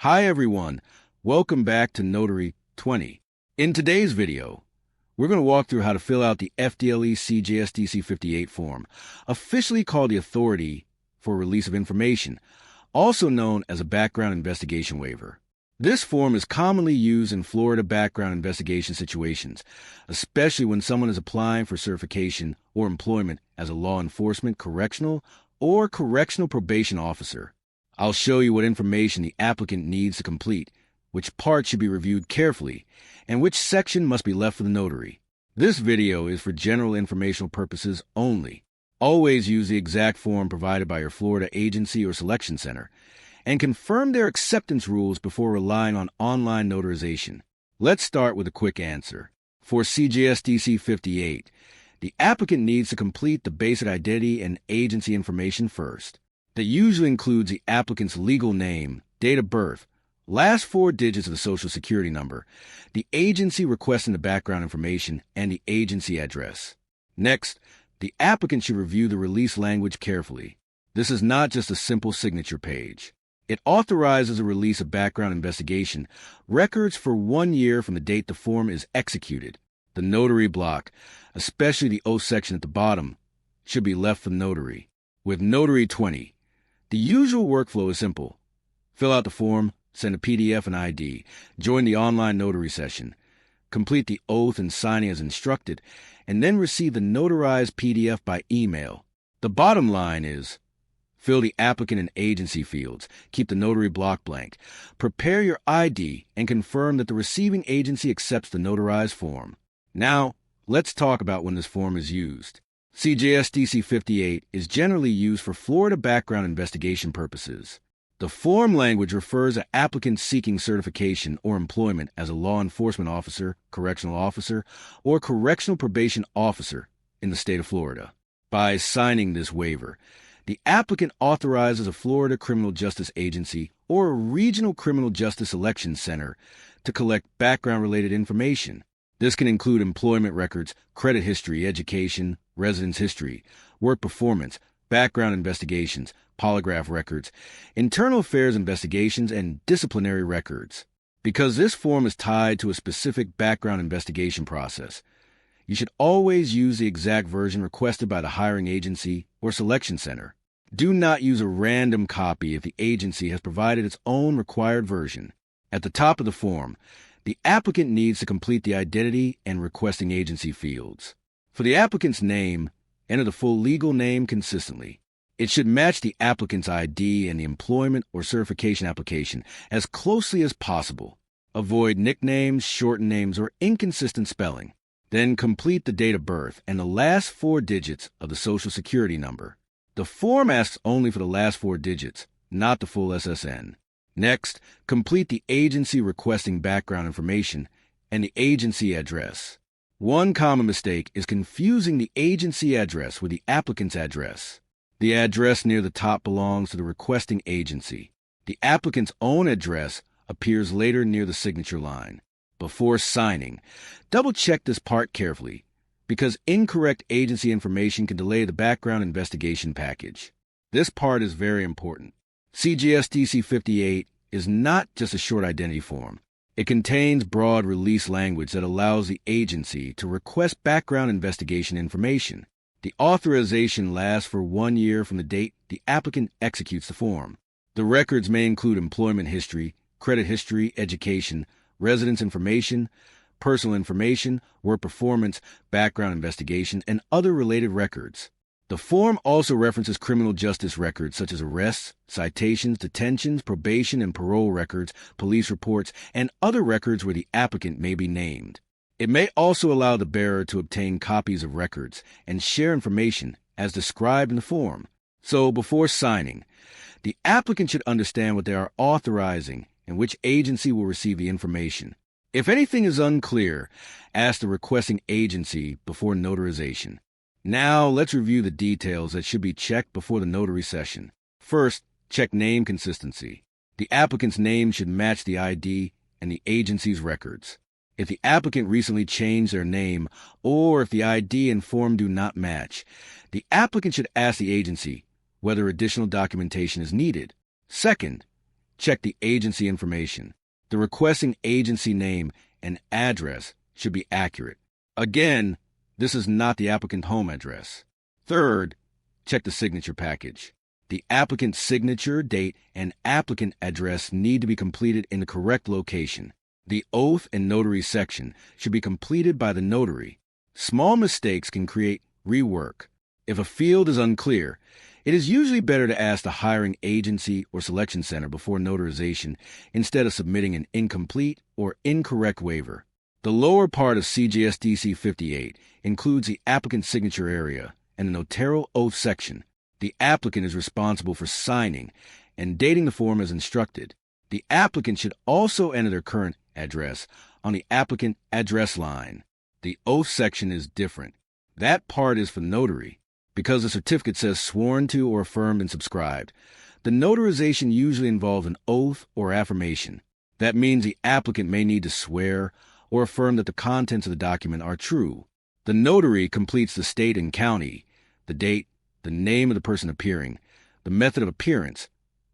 Hi everyone, welcome back to Notary 20. In today's video, we're going to walk through how to fill out the FDLE CJSTC 58 form, officially called the Authority for Release of Information, also known as a Background Investigation Waiver. This form is commonly used in Florida background investigation situations, especially when someone is applying for certification or employment as a law enforcement, correctional, or correctional probation officer. I'll show you what information the applicant needs to complete, which part should be reviewed carefully, and which section must be left for the notary. This video is for general informational purposes only. Always use the exact form provided by your Florida agency or selection center, and confirm their acceptance rules before relying on online notarization. Let's start with a quick answer. For CJSTC 58, the applicant needs to complete the basic identity and agency information first. That usually includes the applicant's legal name, date of birth, last 4 digits of the Social Security number, the agency requesting the background information, and the agency address. Next, the applicant should review the release language carefully. This is not just a simple signature page. It authorizes a release of background investigation records for 1 year from the date the form is executed. The notary block, especially the O section at the bottom, should be left for the notary. With Notary 20, the usual workflow is simple. Fill out the form, send a PDF and ID, join the online notary session, complete the oath and signing as instructed, and then receive the notarized PDF by email. The bottom line is, fill the applicant and agency fields, keep the notary block blank, prepare your ID, and confirm that the receiving agency accepts the notarized form. Now, let's talk about when this form is used. CJSTC 58 is generally used for Florida background investigation purposes. The form language refers to applicants seeking certification or employment as a law enforcement officer, correctional officer, or correctional probation officer in the state of Florida. By signing this waiver, the applicant authorizes a Florida criminal justice agency or a regional criminal justice election center to collect background-related information. This can include employment records, credit history, education, residence history, work performance, background investigations, polygraph records, internal affairs investigations, and disciplinary records. Because this form is tied to a specific background investigation process, you should always use the exact version requested by the hiring agency or selection center. Do not use a random copy if the agency has provided its own required version. At the top of the form, the applicant needs to complete the identity and requesting agency fields. For the applicant's name, enter the full legal name consistently. It should match the applicant's ID and the employment or certification application as closely as possible. Avoid nicknames, shortened names, or inconsistent spelling. Then complete the date of birth and the last 4 digits of the Social Security number. The form asks only for the last 4 digits, not the full SSN. Next, complete the agency requesting background information and the agency address. One common mistake is confusing the agency address with the applicant's address. The address near the top belongs to the requesting agency. The applicant's own address appears later near the signature line. Before signing, double-check this part carefully, because incorrect agency information can delay the background investigation package. This part is very important. CJSTC 58 is not just a short identity form. It contains broad release language that allows the agency to request background investigation information. The authorization lasts for 1 year from the date the applicant executes the form. The records may include employment history, credit history, education, residence information, personal information, work performance, background investigation, and other related records. The form also references criminal justice records such as arrests, citations, detentions, probation and parole records, police reports, and other records where the applicant may be named. It may also allow the bearer to obtain copies of records and share information as described in the form. So before signing, the applicant should understand what they are authorizing and which agency will receive the information. If anything is unclear, ask the requesting agency before notarization. Now, let's review the details that should be checked before the notary session. First, check name consistency. The applicant's name should match the ID and the agency's records. If the applicant recently changed their name, or if the ID and form do not match, the applicant should ask the agency whether additional documentation is needed. Second, check the agency information. The requesting agency name and address should be accurate. Again, this is not the applicant home address. Third, check the signature package. The applicant's signature, date, and applicant address need to be completed in the correct location. The oath and notary section should be completed by the notary. Small mistakes can create rework. If a field is unclear, it is usually better to ask the hiring agency or selection center before notarization instead of submitting an incomplete or incorrect waiver. The lower part of CJSTC 58 includes the applicant signature area and the notarial oath section. The applicant is responsible for signing and dating the form as instructed. The applicant should also enter their current address on the applicant address line. The oath section is different. That part is for notary. Because the certificate says sworn to or affirmed and subscribed, the notarization usually involves an oath or affirmation. That means the applicant may need to swear or affirm that the contents of the document are true. The notary completes the state and county, the date, the name of the person appearing, the method of appearance,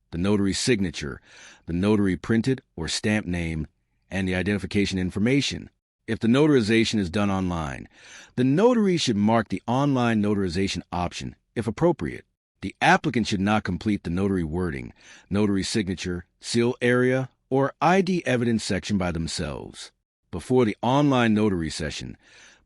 the notary's signature, the notary printed or stamped name, and the identification information. If the notarization is done online, the notary should mark the online notarization option, if appropriate. The applicant should not complete the notary wording, notary signature, seal area, or ID evidence section by themselves. Before the online notary session,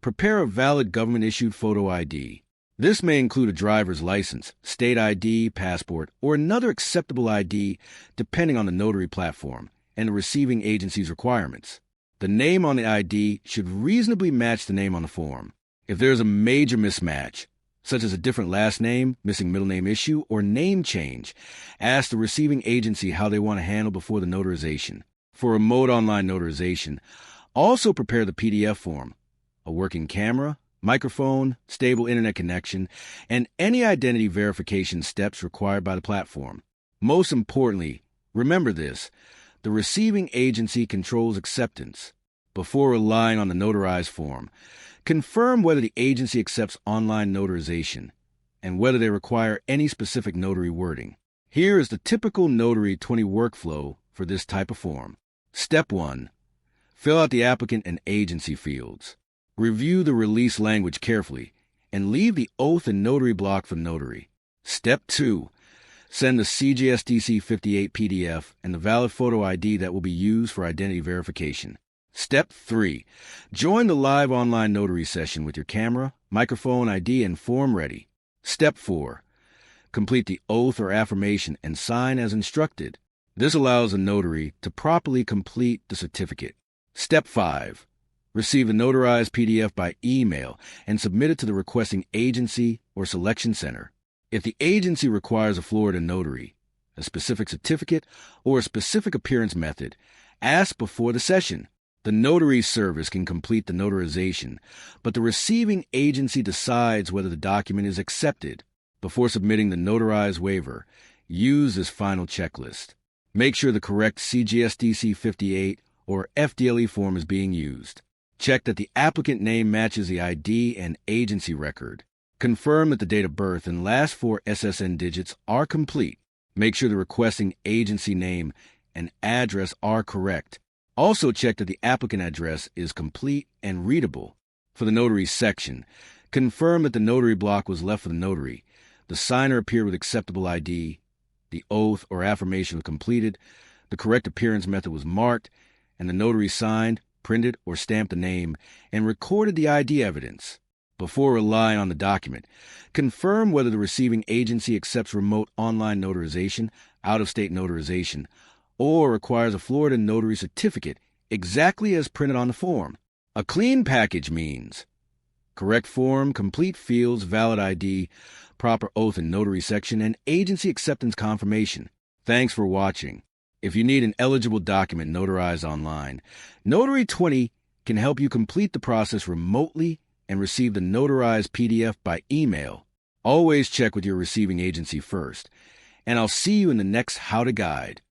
prepare a valid government-issued photo ID. This may include a driver's license, state ID, passport, or another acceptable ID depending on the notary platform and the receiving agency's requirements. The name on the ID should reasonably match the name on the form. If there is a major mismatch, such as a different last name, missing middle name issue, or name change, ask the receiving agency how they want to handle before the notarization. For remote online notarization, also prepare the PDF form, a working camera, microphone, stable internet connection, and any identity verification steps required by the platform. Most importantly, remember this: the receiving agency controls acceptance. Before relying on the notarized form, confirm whether the agency accepts online notarization and whether they require any specific notary wording. Here is the typical Notary 20 workflow for this type of form. Step 1. Fill out the applicant and agency fields. Review the release language carefully and leave the oath and notary block for notary. Step 2. Send the CJSTC 58 PDF and the valid photo ID that will be used for identity verification. Step 3. Join the live online notary session with your camera, microphone, ID, and form ready. Step 4. Complete the oath or affirmation and sign as instructed. This allows the notary to properly complete the certificate. Step 5. Receive the notarized PDF by email and submit it to the requesting agency or selection center. If the agency requires a Florida notary, a specific certificate, or a specific appearance method, ask before the session. The notary service can complete the notarization, but the receiving agency decides whether the document is accepted. Before submitting the notarized waiver, use this final checklist. Make sure the correct CJSTC 58 or FDLE form is being used. Check that the applicant name matches the ID and agency record. Confirm that the date of birth and last 4 SSN digits are complete. Make sure the requesting agency name and address are correct. Also check that the applicant address is complete and readable. For the notary section, confirm that the notary block was left for the notary, the signer appeared with acceptable ID, the oath or affirmation was completed, the correct appearance method was marked, and the notary signed, printed, or stamped the name and recorded the ID evidence. Before relying on the document, confirm whether the receiving agency accepts remote online notarization, out-of-state notarization, or requires a Florida notary certificate exactly as printed on the form. A clean package means correct form, complete fields, valid ID, proper oath and notary section, and agency acceptance confirmation. Thanks for watching. If you need an eligible document notarized online, Notary 20 can help you complete the process remotely and receive the notarized PDF by email. Always check with your receiving agency first, and I'll see you in the next How to Guide.